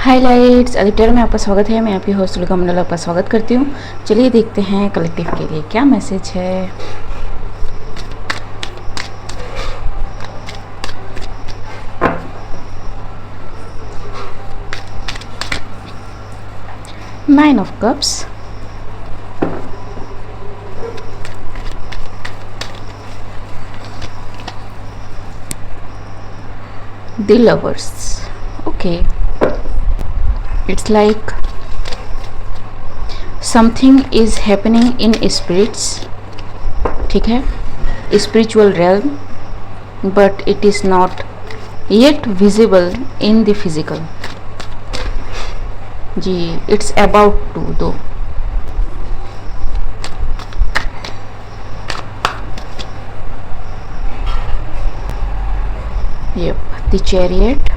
Highlights editor में आपका स्वागत है। मैं आपकी होस्ट सुलेखा मंडल आपका स्वागत करती हूँ। चलिए देखते हैं कलेक्टिव के लिए क्या मैसेज है। Nine of cups, the lovers. Okay, it's like something is happening in spirits, ठीक है, spiritual realm, but it is not yet visible in the physical। Ji, it's about to दो। yep, the chariot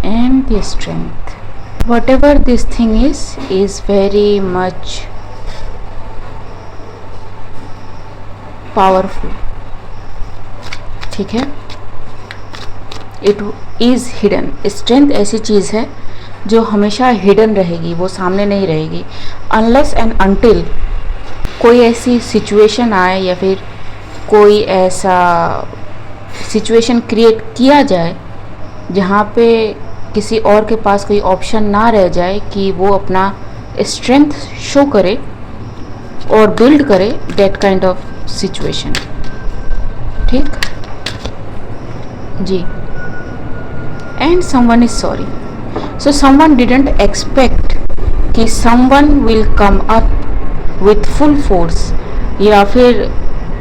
and the strength। whatever this thing is very much powerful, ठीक है। it is hidden। strength ऐसी चीज़ है जो हमेशा hidden रहेगी, वो सामने नहीं रहेगी unless and until कोई ऐसी सिचुएशन आए या फिर कोई ऐसा सिचुएशन क्रिएट किया जाए जहाँ पे किसी और के पास कोई ऑप्शन ना रह जाए कि वो अपना स्ट्रेंथ शो करे और बिल्ड करे दैट काइंड ऑफ सिचुएशन, ठीक ji. And someone is sorry, so someone didn't expect कि someone will come up with full force या फिर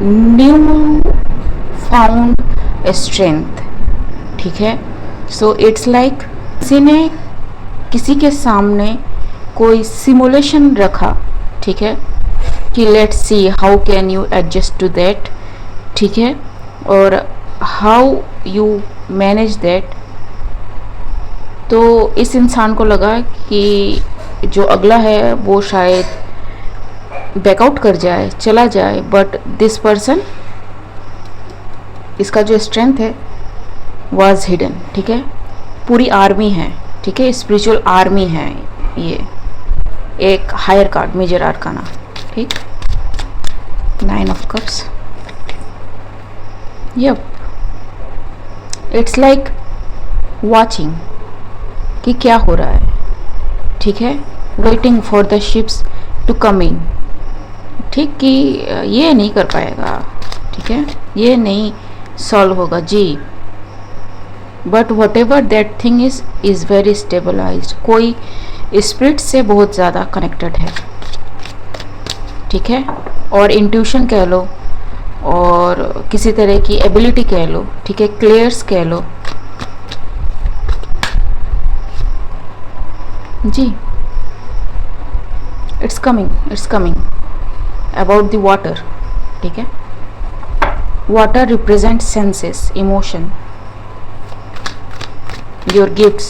न्यू फाउंड स्ट्रेंथ, ठीक है। सो इट्स लाइक किसी ने किसी के सामने कोई सिमुलेशन रखा, ठीक है, कि let's see how can you adjust to that, ठीक है, और हाउ यू मैनेज दैट। तो इस इंसान को लगा कि जो अगला है वो शायद बैकआउट कर जाए, चला जाए, बट दिस पर्सन, इसका जो स्ट्रेंथ है वाज हिडन, ठीक है। पूरी आर्मी है, ठीक है, स्पिरिचुअल आर्मी है ये, एक हायर कार्ड मेजर आर्काना, ठीक। Nine of cups, yup, it's like watching कि क्या हो रहा है, ठीक है, waiting for the ships to come in, ठीक, कि ये नहीं कर पाएगा, ठीक है, ये नहीं सॉल्व होगा ji, but whatever that thing is very stabilised. कोई स्पिरिट से बहुत ज़्यादा कनेक्टेड है, ठीक है, और इंट्यूशन कह लो और किसी तरह की एबिलिटी कह लो, ठीक है, क्लियर्स कह लो ji. It's coming about the water, ठीक है। Water represent senses, emotion, your gifts,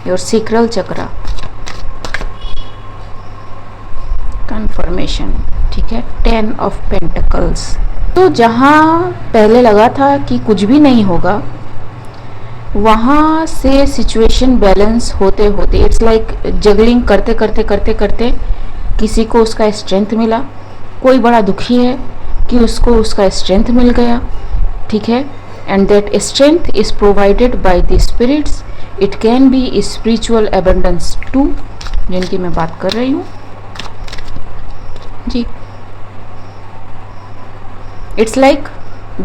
your sacral chakra, confirmation, ठीक है। 10 of Pentacles। तो जहाँ पहले लगा था कि कुछ भी नहीं होगा, वहाँ से सिचुएशन बैलेंस होते होते इट्स लाइक जगलिंग करते करते करते करते किसी को उसका स्ट्रेंथ मिला, कोई बड़ा दुखी है कि उसको उसका स्ट्रेंथ मिल गया, ठीक है। And that strength is provided by the spirits। it can be spiritual abundance too, जिनकी मैं बात कर रही हूँ जी। it's like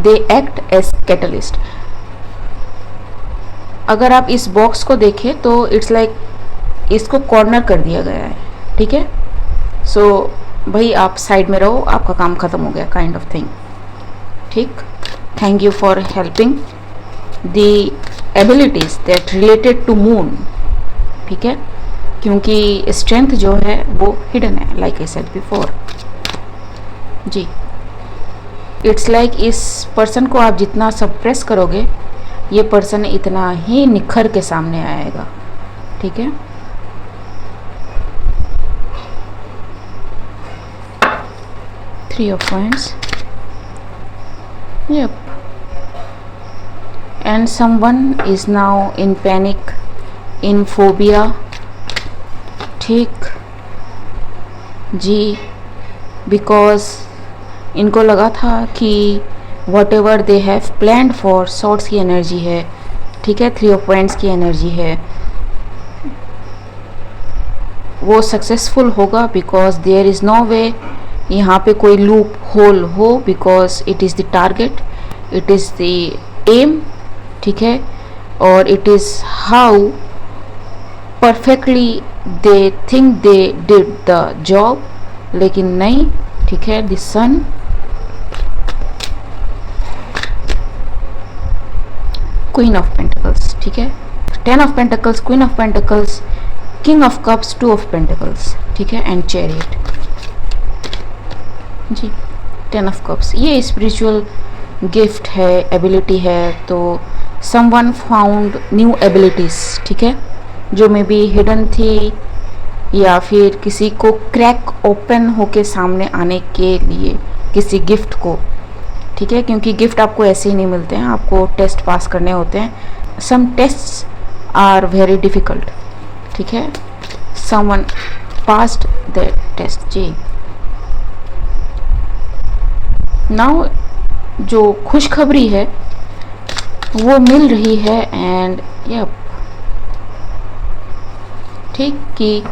they act as catalyst। अगर आप इस बॉक्स को देखें तो इट्स लाइक इसको कॉर्नर कर दिया गया है, ठीक है। सो भाई आप साइड में रहो, आपका काम खत्म हो गया, काइंड ऑफ थिंग, ठीक। Thank you for helping the abilities that related to moon, ठीक है, क्योंकि strength जो है वो hidden है, like I said before ji. It's like इस person को आप जितना suppress करोगे, ये person इतना ही निखर के सामने आएगा, ठीक है। Three of Wands, yep, and someone is now in panic, in phobia. ठीक जी, बिकॉज इनको लगा था कि whatever they have planned for, swords की एनर्जी है, ठीक है, 3 ऑफ वांड्स की एनर्जी है, वो सक्सेसफुल होगा because there is no way यहाँ पे कोई लूप होल हो, because it is the target, it is the aim, ठीक है, और it is how perfectly they think they did the job, लेकिन नहीं, ठीक है, the sun, queen of pentacles, ठीक है, 10 of pentacles, queen of pentacles, king of cups, 2 of pentacles, ठीक है, एंड चैरियट जी, 10 ऑफ कप्स, ये स्पिरिचुअल गिफ्ट है, एबिलिटी है, तो समवन फाउंड न्यू एबिलिटीज, ठीक है, जो मे बी हिडन थी, या फिर किसी को क्रैक ओपन होके सामने आने के लिए किसी गिफ्ट को, ठीक है, क्योंकि गिफ्ट आपको ऐसे ही नहीं मिलते हैं, आपको टेस्ट पास करने होते हैं, some tests are very difficult, ठीक है, समवन पास्ड द टेस्ट जी। नाउ जो खुशखबरी है वो मिल रही है, एंड यप, ठीक, कि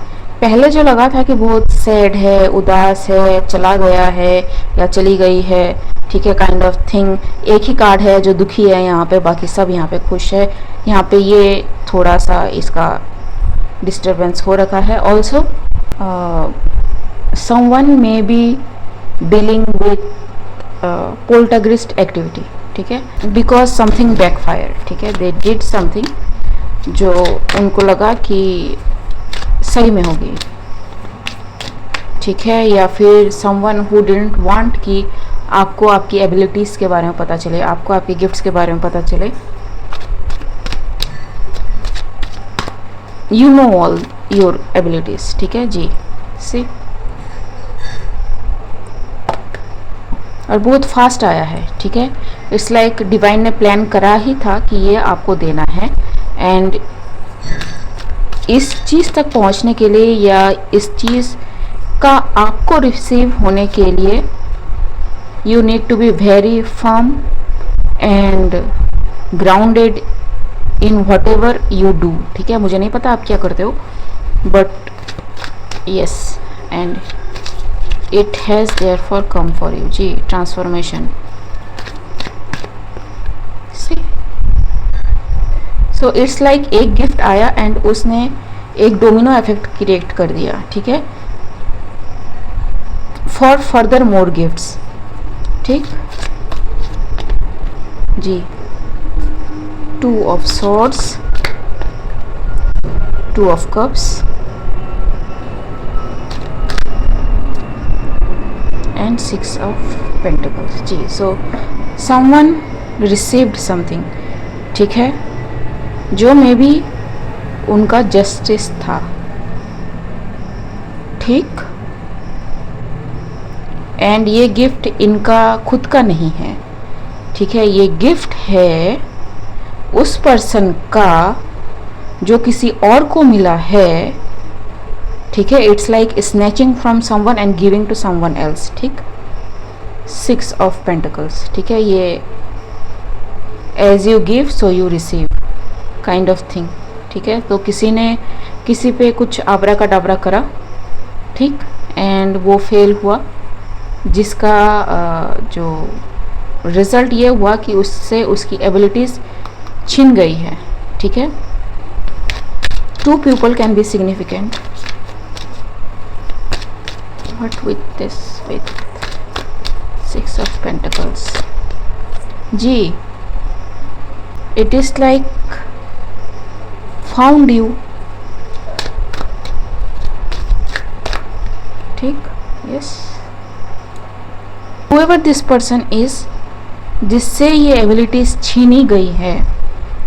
पहले जो लगा था कि बहुत सैड है, उदास है, चला गया है या चली गई है, ठीक है, काइंड ऑफ थिंग, एक ही कार्ड है जो दुखी है यहाँ पे, बाकी सब यहाँ पे खुश है, यहाँ पे ये थोड़ा सा इसका डिस्टर्बेंस हो रखा है। Also someone may be dealing with poltergeist activity, ठीक है, बिकॉज समथिंग बैकफायर, ठीक है, दे डिड समथिंग जो उनको लगा कि सही में होगी, ठीक है, या फिर समवन हु डिडंट वांट कि आपको आपकी एबिलिटीज़ के बारे में पता चले, आपको आपके गिफ्ट्स के बारे में पता चले, you know all your abilities, ठीक है जी, सी, और बहुत फास्ट आया है, ठीक है, इट्स लाइक डिवाइन ने प्लान करा ही था कि ये आपको देना है, एंड इस चीज़ तक पहुंचने के लिए या इस चीज़ का आपको रिसीव होने के लिए you need to be very firm and grounded in whatever you do, ठीक है, मुझे नहीं पता आप क्या करते हो, but yes, and it has therefore come for you जी, ट्रांसफॉर्मेशन, सो इट्स लाइक एक गिफ्ट आया एंड उसने एक डोमिनो इफेक्ट क्रिएट कर दिया, ठीक है, फॉर फर्दर मोर गिफ्ट्स, ठीक जी, 2 of swords, 2 of cups and 6 of pentacles जी। सो समवन रिसीव्ड समथिंग, ठीक है, जो मे बी उनका जस्टिस था, ठीक, एंड ये गिफ्ट इनका खुद का नहीं है, ठीक है, ये गिफ्ट है उस पर्सन का जो किसी और को मिला है, ठीक है, it's like snatching from someone and giving to someone else, ठीक, 6 ऑफ पेंटिकल्स, ठीक है, ये as you give so you receive kind of thing, ठीक है, तो किसी ने किसी पे कुछ आबरा का डाबरा करा, ठीक, एंड वो फेल हुआ, जिसका जो रिजल्ट ये हुआ कि उससे उसकी एबिलिटीज़ छिन गई है, ठीक है, 2 people can be significant, but with this, with 6 of pentacles जी, it is like found you, ठीक, yes, whoever this person is, जिससे ये एबिलिटीज छीनी गई है,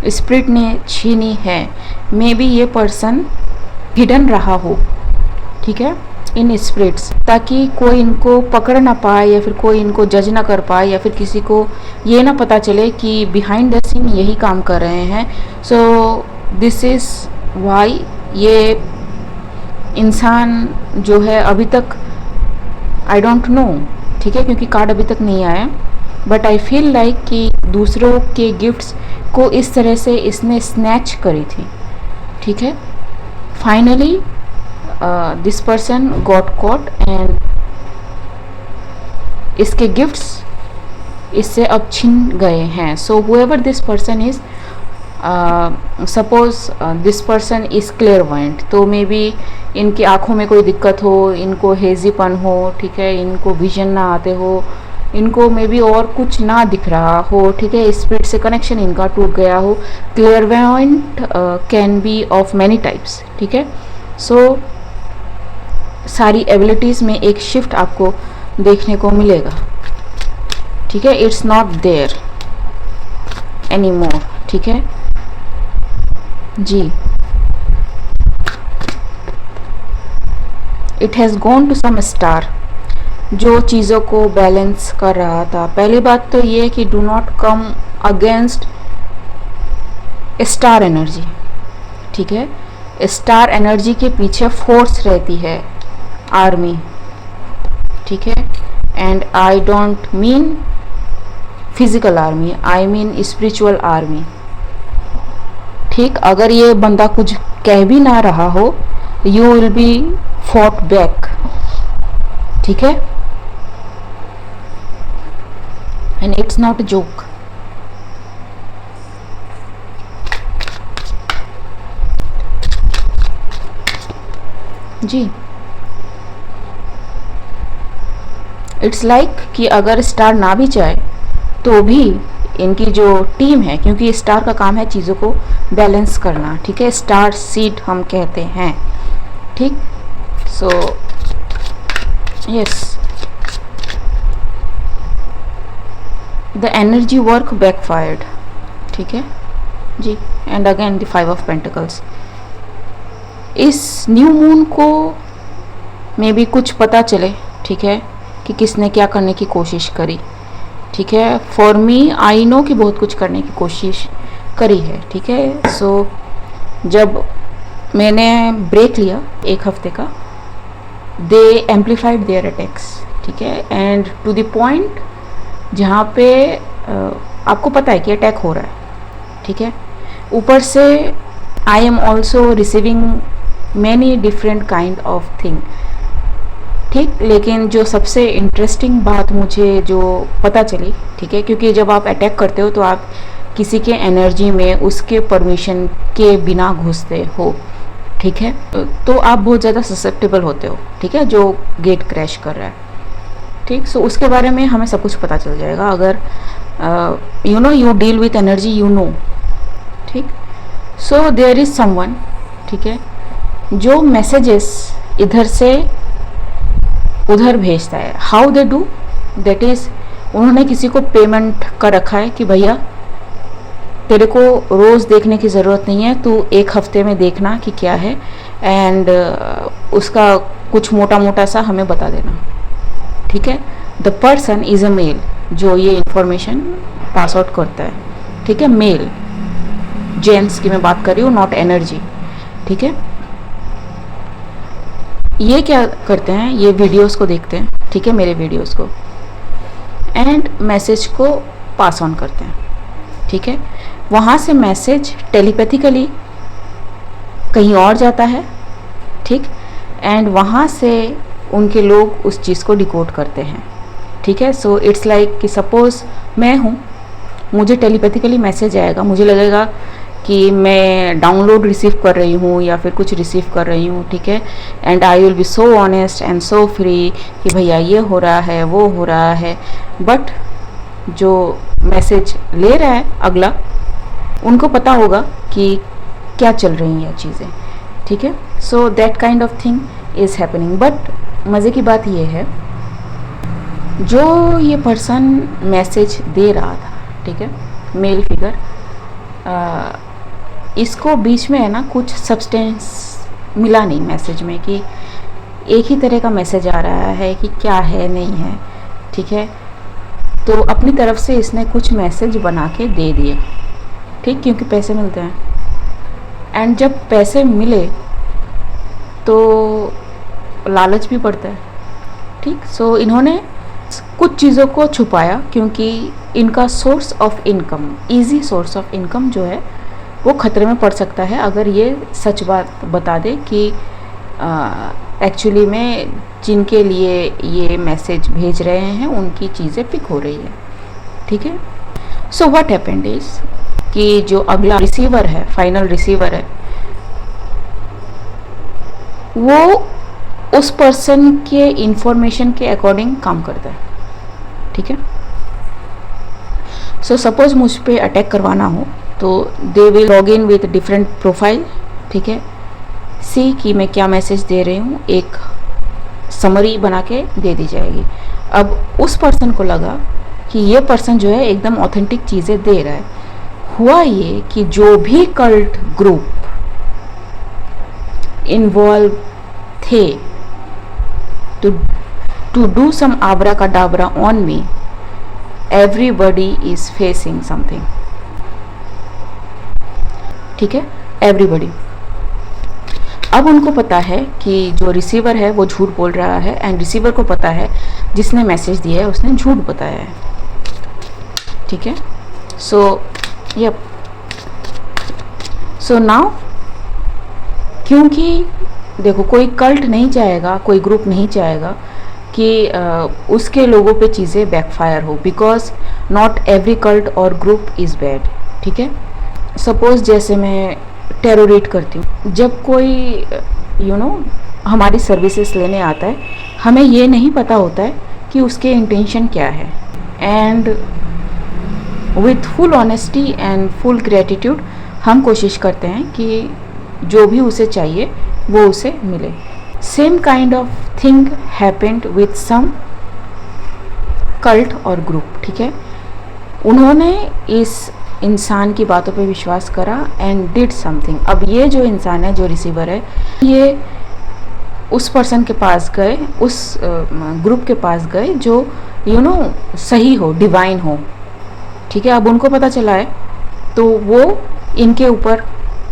स्पिरिट ने छीनी है, मे बी ये पर्सन हिडन रहा हो, ठीक है, इन स्पिरिट्स, ताकि कोई इनको पकड़ ना पाए या फिर कोई इनको जज ना कर पाए या फिर किसी को ये ना पता चले कि बिहाइंड द सीन यही काम कर रहे हैं. सो दिस इज़ वाई ये इंसान जो है अभी तक, आई डोंट नो, ठीक है, क्योंकि कार्ड अभी तक नहीं आया, बट आई फील लाइक कि दूसरों के गिफ्ट्स को इस तरह से इसने स्नैच करी थी. ठीक है, finally this person got caught and इसके गिफ्ट्स इससे अब छिन गए हैं. So however this person is, suppose this person is clairvoyant, तो मे बी इनकी आँखों में कोई दिक्कत हो, इनको हेजीपन हो, ठीक है, इनको विजन ना आते हो, इनको मे बी और कुछ ना दिख रहा हो, ठीक है, स्पिरिट से कनेक्शन इनका टूट गया हो. Clairvoyant can be of many types. ठीक है, सो सारी एबिलिटीज़ में एक शिफ्ट आपको देखने को मिलेगा. ठीक है, it's not there any more. ठीक है ji, it has gone to some star, जो चीज़ों को बैलेंस कर रहा था. पहली बात तो ये कि do not come against star energy. ठीक है, स्टार एनर्जी के पीछे फोर्स रहती है, आर्मी. ठीक है, and I don't mean physical army, I mean spiritual army. ठीक, अगर ये बंदा कुछ कह भी ना रहा हो, you will be fought back. ठीक है, and it's not a joke. जी, इट्स लाइक कि अगर स्टार ना भी चाहे तो भी इनकी जो टीम है, क्योंकि स्टार का काम है चीज़ों को बैलेंस करना. ठीक है, स्टार सीड हम कहते हैं. ठीक, so yes, the energy work backfired. ठीक है ji, and again the 5 of pentacles. इस न्यू मून को मे बी कुछ पता चले, ठीक है, कि किसने क्या करने की कोशिश करी. ठीक है, फॉर मी आई नो कि बहुत कुछ करने की कोशिश करी है. ठीक है, सो जब मैंने ब्रेक लिया 1 हफ्ते का, दे एम्पलीफाइड देयर अटैक्स. ठीक है, एंड टू द पॉइंट जहाँ पे आपको पता है कि अटैक हो रहा है. ठीक है, ऊपर से I am also receiving many different kind of thing. ठीक, लेकिन जो सबसे इंटरेस्टिंग बात मुझे जो पता चली, ठीक है, क्योंकि जब आप अटैक करते हो तो आप किसी के एनर्जी में उसके परमिशन के बिना घुसते हो. ठीक है, तो आप बहुत ज़्यादा ससेप्टेबल होते हो. ठीक है, जो गेट क्रैश कर रहा है. ठीक, सो उसके बारे में हमें सब कुछ पता चल जाएगा अगर you know you deal with energy, you know. ठीक, सो देयर इज़ समवन, ठीक है, जो मैसेजेस इधर से उधर भेजता है. How they do that is, उन्होंने किसी को पेमेंट कर रखा है कि भैया तेरे को रोज़ देखने की ज़रूरत नहीं है, तू 1 हफ्ते में देखना कि क्या है, एंड उसका कुछ मोटा मोटा सा हमें बता देना. ठीक है, the person is a male जो ये इंफॉर्मेशन पास आउट करता है. ठीक है, मेल, जेंट्स की मैं बात कर रही हूँ, नॉट एनर्जी. ठीक है, ये क्या करते हैं, ये वीडियोस को देखते हैं. ठीक है, मेरे वीडियोस को, एंड मैसेज को पास ऑन करते हैं. ठीक है, वहाँ से मैसेज टेलीपैथिकली कहीं और जाता है. ठीक, एंड वहाँ से उनके लोग उस चीज़ को डिकोड करते हैं. ठीक है, सो इट्स लाइक कि सपोज़ मैं हूँ, मुझे टेलीपैथिकली मैसेज आएगा, मुझे लगेगा कि मैं डाउनलोड रिसीव कर रही हूँ या फिर कुछ रिसीव कर रही हूँ. ठीक है, and I will be so honest and so free कि भैया ये हो रहा है, वो हो रहा है. बट जो मैसेज ले रहा है अगला, उनको पता होगा कि क्या चल रही हैं चीज़ें. ठीक है, so that kind of thing is happening. But मज़े की बात ये है, जो ये पर्सन मैसेज दे रहा था, ठीक है, मेल फिगर, इसको बीच में है ना कुछ सब्सटेंस मिला नहीं मैसेज में कि एक ही तरह का मैसेज आ रहा है कि क्या है नहीं है, ठीक है। तो अपनी तरफ से इसने कुछ मैसेज बना के दे दिए, ठीक, क्योंकि पैसे मिलते हैं। एंड जब पैसे मिले तो लालच भी पड़ता है, ठीक। सो इन्होंने कुछ चीज़ों को छुपाया क्योंकि इनका source of income, easy source of income जो है वो ख़तरे में पड़ सकता है अगर ये सच बात बता दे कि एक्चुअली में जिनके लिए ये मैसेज भेज रहे हैं उनकी चीज़ें पिक हो रही है, ठीक है। सो व्हाट हैपेंड इज कि जो अगला रिसीवर है, फाइनल रिसीवर है, वो उस पर्सन के इंफॉर्मेशन के अकॉर्डिंग काम करता है, ठीक है। सो सपोज मुझ पे अटैक करवाना हो तो they will log in with different profile, ठीक है। सी कि मैं क्या मैसेज दे रही हूँ, एक समरी बना के दे दी जाएगी। अब उस पर्सन को लगा कि ये पर्सन जो है एकदम ऑथेंटिक चीज़ें दे रहा है। हुआ ये कि जो भी कल्ट ग्रुप इन्वॉल्व थे to do some abracadabra on me, everybody is facing something, ठीक है, everybody। अब उनको पता है कि जो रिसीवर है वो झूठ बोल रहा है एंड रिसीवर को पता है जिसने मैसेज दिया है उसने झूठ बताया है, ठीक है। सो नाउ क्योंकि देखो कोई कल्ट नहीं चाहेगा, कोई ग्रुप नहीं चाहेगा कि उसके लोगों पे चीज़ें बैकफायर हो, बिकॉज नॉट एवरी कल्ट और ग्रुप इज़ बैड, ठीक है। सपोज जैसे मैं टेरोरेट करती हूँ, जब कोई हमारी सर्विसेज लेने आता है, हमें ये नहीं पता होता है कि उसके इंटेंशन क्या है। And with full honesty and full gratitude हम कोशिश करते हैं कि जो भी उसे चाहिए वो उसे मिले। Same kind of thing happened with some cult और ग्रुप, ठीक है। उन्होंने इस इंसान की बातों पे विश्वास करा एंड डिड समथिंग। अब ये जो इंसान है, जो रिसीवर है, ये उस पर्सन के पास गए, उस ग्रुप के पास गए जो सही हो, डिवाइन हो, ठीक है। अब उनको पता चला है तो वो इनके ऊपर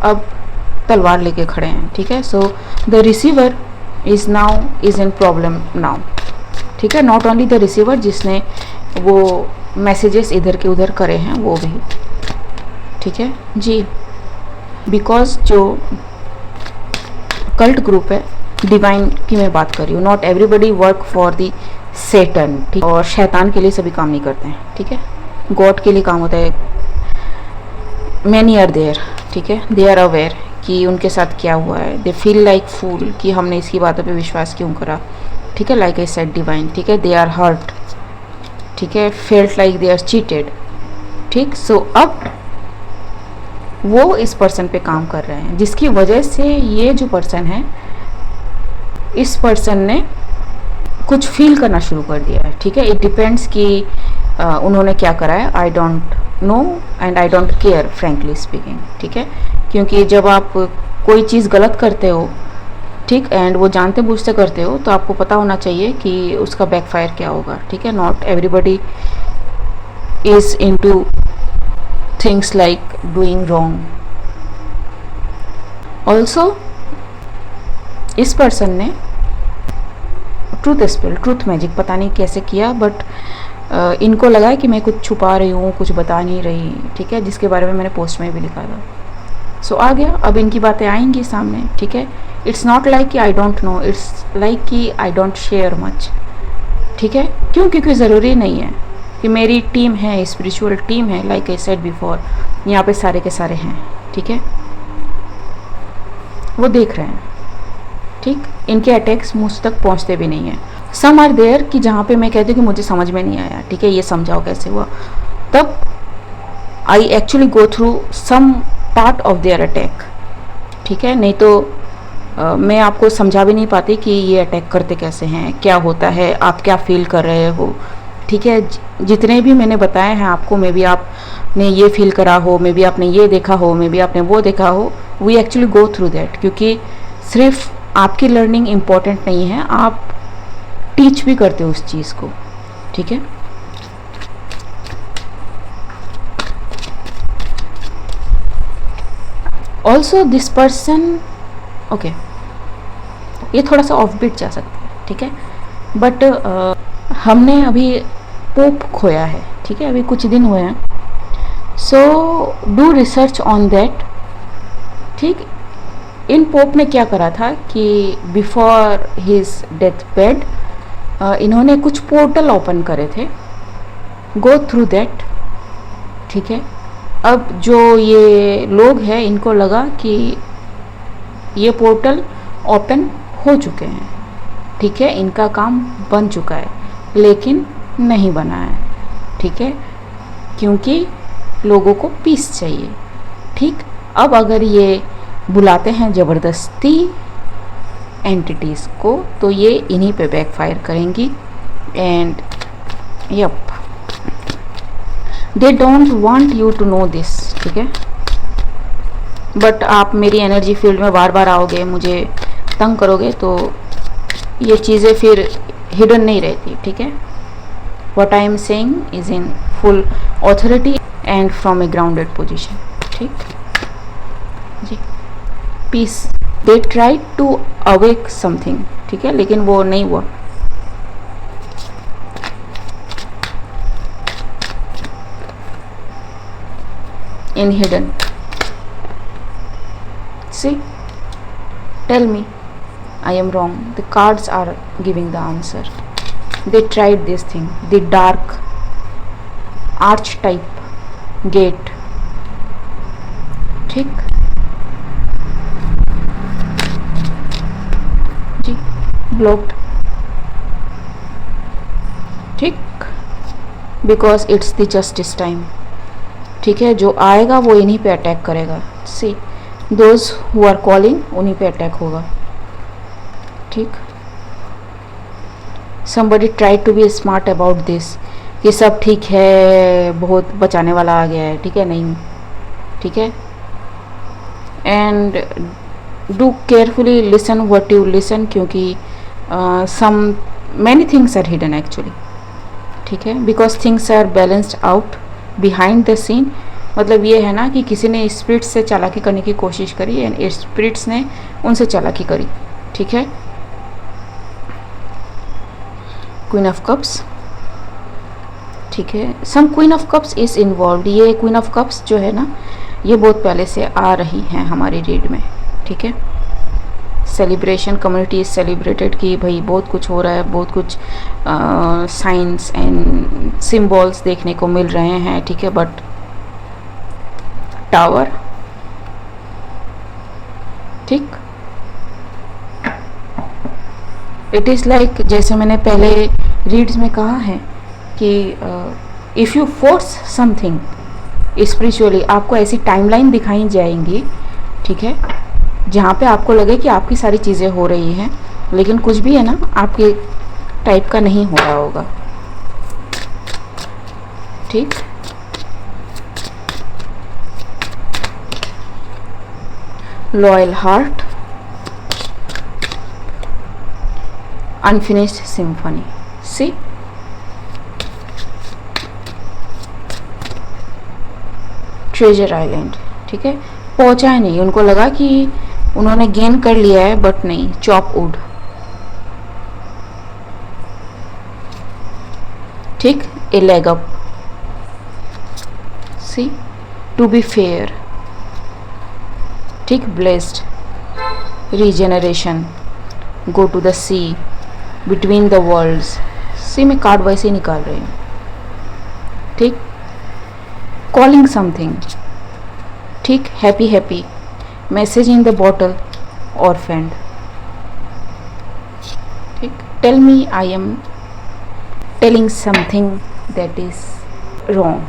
अब तलवार लेके खड़े हैं, ठीक है। So the receiver is in problem now, ठीक है। नॉट ओनली द रिसीवर, जिसने वो मैसेजेस इधर के उधर करे हैं वो भी, ठीक है जी। बिकॉज जो कल्ट ग्रुप है, डिवाइन की मैं बात कर रही हूँ, not everybody work for the Satan, ठीक, और शैतान के लिए सभी काम नहीं करते हैं, ठीक है। गॉड के लिए काम होता है। मैनी आर देयर, ठीक है, दे आर अवेयर कि उनके साथ क्या हुआ है। दे फील लाइक फूल कि हमने इसकी बातों पे विश्वास क्यों करा, ठीक है। लाइक आई सेड डिवाइन, ठीक है। दे आर हर्ट, ठीक है। Felt like they are cheated, ठीक। सो अब वो इस पर्सन पे काम कर रहे हैं, जिसकी वजह से ये जो पर्सन है, इस पर्सन ने कुछ फील करना शुरू कर दिया है, ठीक है। इट डिपेंड्स कि उन्होंने क्या करा है। I don't know and I don't care, frankly speaking, ठीक है। क्योंकि जब आप कोई चीज़ गलत करते हो, ठीक, एंड वो जानते बूझते करते हो, तो आपको पता होना चाहिए कि उसका बैकफायर क्या होगा, ठीक है। Not everybody is into things like doing wrong. Also इस पर्सन ने ट्रूथ स्पेल, ट्रूथ मैजिक पता नहीं कैसे किया, बट इनको लगा कि मैं कुछ छुपा रही हूँ, कुछ बता नहीं रही, ठीक है, जिसके बारे में मैंने पोस्ट में भी लिखा था। सो आ गया, अब इनकी बातें आएंगी सामने, ठीक है। इट्स नॉट लाइक कि I don't know, it's like कि आई डोंट शेयर मच, ठीक है। क्यों? क्योंकि ज़रूरी नहीं है कि मेरी टीम है, स्पिरिचुअल टीम है, लाइक आई सेड बिफोर, यहाँ पे सारे के सारे हैं, ठीक है। वो देख रहे हैं, ठीक। इनके अटैक्स मुझ तक पहुँचते भी नहीं हैं। सम आर देयर कि जहाँ पे मैं कहती हूँ कि मुझे समझ में नहीं आया, ठीक है, ये समझाओ कैसे हुआ, तब I actually go through some part of their attack, ठीक है। नहीं तो मैं आपको समझा भी नहीं पाती कि ये अटैक करते कैसे हैं, क्या होता है, आप क्या फील कर रहे हो, ठीक है। जितने भी मैंने बताए हैं आपको, मे बी आपने ये फील करा हो, मे बी आपने ये देखा हो, मे बी आपने वो देखा हो, we actually go through that, क्योंकि सिर्फ आपकी लर्निंग इम्पोर्टेंट नहीं है, आप टीच भी करते हो उस चीज़ को, ठीक है। ऑल्सो दिस पर्सन, ओके, ये थोड़ा सा ऑफ बीट जा सकता है, ठीक है, बट हमने अभी पोप खोया है, ठीक है, अभी कुछ दिन हुए हैं, so do research on that, ठीक। इन पोप ने क्या करा था कि बिफोर हिज डेथ बेड इन्होंने कुछ पोर्टल ओपन करे थे, गो थ्रू दैट, ठीक है। अब जो ये लोग हैं इनको लगा कि ये पोर्टल ओपन हो चुके हैं, ठीक है, इनका काम बन चुका है, लेकिन नहीं बना है, ठीक है, क्योंकि लोगों को पीस चाहिए, ठीक। अब अगर ये बुलाते हैं ज़बरदस्ती एंटिटीज़ को तो ये इन्हीं पे बैकफायर करेंगी, and yup, they don't want you to know this, ठीक है। बट आप मेरी एनर्जी फील्ड में बार बार आओगे, मुझे तंग करोगे, तो ये चीज़ें फिर हिडन नहीं रहती, ठीक है। What I am saying is in full authority and from a grounded position, ठीक ji. Peace, they try to awake something, ठीक है, लेकिन वो नहीं हुआ। In hidden, see, tell me I am wrong, the cards are giving the answer. They tried this thing, the dark archetype gate, ठीक जी, blocked, ठीक, because it's the justice time, ठीक है। जो आएगा वो इन्हीं पे अटैक करेगा, see, those who are calling उन्हीं पे अटैक होगा, ठीक। somebody try to be smart about this कि सब ठीक है, बहुत बचाने वाला आ गया है, ठीक है, नहीं, ठीक है। And do carefully listen what you listen, क्योंकि some many things are hidden actually, ठीक है, because things are balanced out behind the scene. मतलब ये है ना कि किसी ने स्पिरिट्स से चालाकी करने की कोशिश करी एंड स्पिरिट्स ने उनसे चालाकी करी, ठीक है। क्वीन ऑफ कप्स, ठीक है, some queen of cups is involve. ये क्वीन ऑफ कप्स जो है ना, ये बहुत पहले से आ रही हैं हमारी रीड में, ठीक है। सेलिब्रेशन, कम्युनिटी इज सेलिब्रेटेड कि भाई बहुत कुछ हो रहा है, बहुत कुछ साइंस एंड सिम्बॉल्स देखने को मिल रहे हैं, ठीक है। बट टावर, ठीक, इट इज़ लाइक जैसे मैंने पहले रीड्स में कहा है कि if you force something spiritually, आपको ऐसी टाइमलाइन दिखाई जाएंगी, ठीक है, जहाँ पे आपको लगे कि आपकी सारी चीज़ें हो रही हैं, लेकिन कुछ भी है ना आपके टाइप का नहीं हो रहा होगा, ठीक। लॉयल हार्ट, अनफिनिश्ड सिम्फनी, सी, ट्रेजर आइलैंड, ठीक है। पहुंचा ही नहीं, उनको लगा कि उन्होंने गेन कर लिया है, बट नहीं, चॉप वुड, ठीक, a leg up, see, to be fair, ठीक, blessed, regeneration, go to the sea, between the worlds, सी में कार्ड वैसे ही निकाल रही हूँ, ठीक। कॉलिंग समथिंग, ठीक, happy happy, message in the bottle, orphaned, ठीक। Tell me I am telling something that is wrong,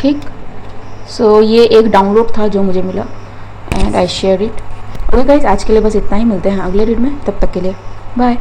ठीक। सो ये एक डाउनलोड था जो मुझे मिला and I share it. Okay guys, आज के लिए बस इतना ही, मिलते हैं अगले रीड में, तब तक के लिए बाय।